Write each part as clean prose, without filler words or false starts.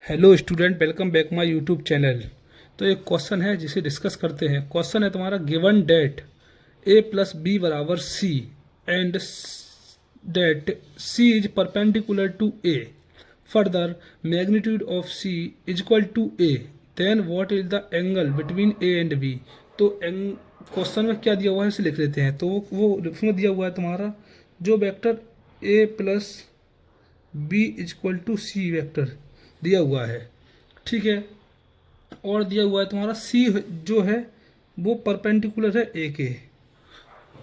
Hello student, welcome back my YouTube channel. तो एक question है जिसे डिस्कस करते हैं। क्वेश्चन है तुम्हारा, given that a plus B बराबर C and that c is perpendicular to a, further magnitude of c is equal to a, then what is the angle between a and b। तो question में क्या दिया हुआ है इसे लिख लेते हैं। तो वो उसमें दिया हुआ है तुम्हारा जो vector a plus B is equal to C vector दिया हुआ है, ठीक है। और दिया हुआ है तुम्हारा सी जो है वो परपेंडिकुलर है ए के।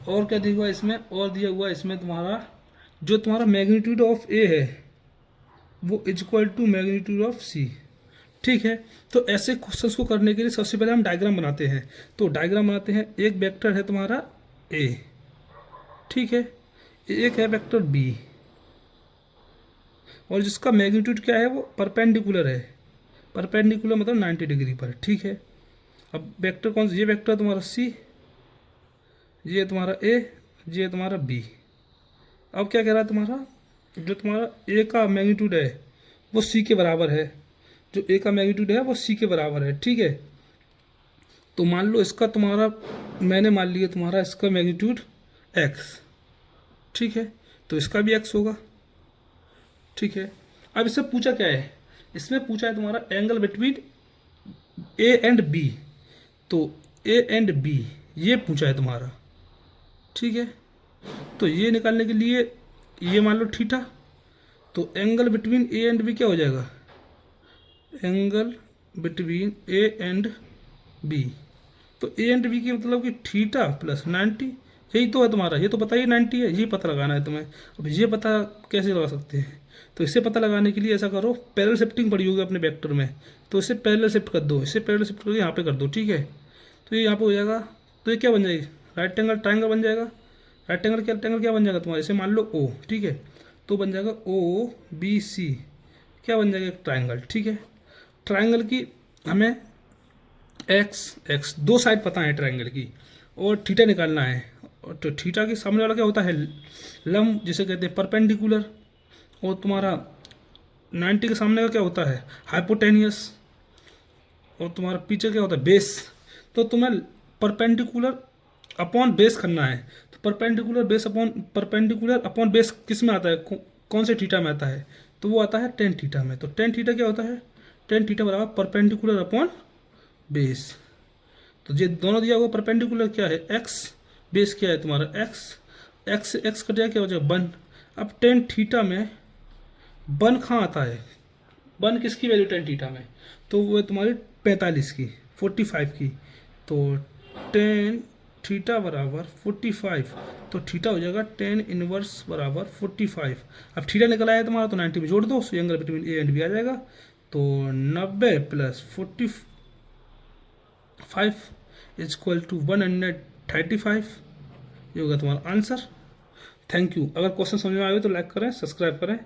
और क्या दिया हुआ है इसमें, और दिया हुआ है इसमें तुम्हारा जो तुम्हारा मैग्नीट्यूड ऑफ ए है वो is equal to magnitude of C, ठीक है। तो ऐसे क्वेश्चंस को करने के लिए सबसे पहले हम डायग्राम बनाते हैं। तो डायग्राम बनाते हैं, एक वेक्टर है तुम्हारा ए, ठीक है, एक है वेक्टर बी, और जिसका मैग्नीट्यूड क्या है वो परपेंडिकुलर है। परपेंडिकुलर मतलब 90 डिग्री पर, ठीक है। अब वेक्टर कौन सा, ये वेक्टर तुम्हारा सी, ये तुम्हारा ए, ये तुम्हारा बी। अब क्या कह रहा है तुम्हारा, जो तुम्हारा ए का मैग्नीट्यूड है वो सी के बराबर है, जो ए का मैग्नीट्यूड है वो सी के बराबर है, ठीक है। तो मान लो इसका तुम्हारा, मैंने मान लिया तुम्हारा इसका मैग्नीट्यूड एक्स, ठीक है, तो इसका भी एक्स होगा, ठीक है। अब इससे पूछा क्या है, इसमें पूछा है तुम्हारा angle between A and B. तो ए एंड बी ये पूछा है तुम्हारा, ठीक है। तो ये निकालने के लिए ये मान लो थीटा, तो angle between A and B क्या हो जाएगा, angle between A and B. तो ए एंड बी की मतलब कि थीटा प्लस 90, यही तो है तुम्हारा, ये तो पता ही 90 है, ये पता लगाना है तुम्हें। अब ये पता कैसे लगा सकते हैं, तो इसे पता लगाने के लिए ऐसा करो, पैरेलल शिफ्टिंग पड़ी होगी अपने वेक्टर में, तो इसे पैरेलल शिफ्ट कर दो, इसे पैरेलल शिफ्ट करके यहाँ पे कर दो, ठीक है। तो ये यहाँ पे हो जाएगा, तो ये क्या बन जाएगी, राइट एंगल ट्राइंगल बन जाएगा। राइट एंगल क्या बन जाएगा तुम्हारा, इसे मान लो ओ, ठीक है, तो बन जाएगा ओ बी सी, क्या बन जाएगा, एक ट्राइंगल, ठीक है। ट्राइंगल की हमें एक्स एक्स दो साइड पता है ट्राइंगल की, और थीटा निकालना है। और तो थीटा के सामने वाला क्या होता है, लंब जिसे कहते हैं परपेंडिकुलर, और तुम्हारा 90 के सामने का क्या होता है, हाइपोटेनियस, और तुम्हारा पीछे क्या होता है, बेस। तो तुम्हें परपेंडिकुलर अपॉन बेस करना है। तो परपेंडिकुलर अपॉन बेस किस में आता है, कौन से थीटा में आता है, तो वो आता है टेन थीटा में। तो टेन थीटा क्या होता है, टेन थीटा बराबर परपेंडिकुलर अपॉन बेस। तो ये दोनों दिया हुआ, परपेंडिकुलर क्या है एक्स, बेस क्या है तुम्हारा एक्स, एक्स से एक्स कट जाएगा क्या हो जाएगा वन। अब टेन थीटा में वन कहाँ आता है, वन किसकी वैल्यू टेन थीटा में, तो वो है तुम्हारी 45 की, 45 की। तो टेन थीटा बराबर 45, तो थीटा हो जाएगा टेन इनवर्स बराबर 45। अब थीटा निकल आया तुम्हारा, तो 90 में जोड़ दो, so angle between A and B आ जाएगा। तो 90 प्लस 45 इज इक्वल टू 135, ये होगा तुम्हारा आंसर। Thank you. अगर क्वेश्चन समझ में आए तो लाइक करें, सब्सक्राइब करें।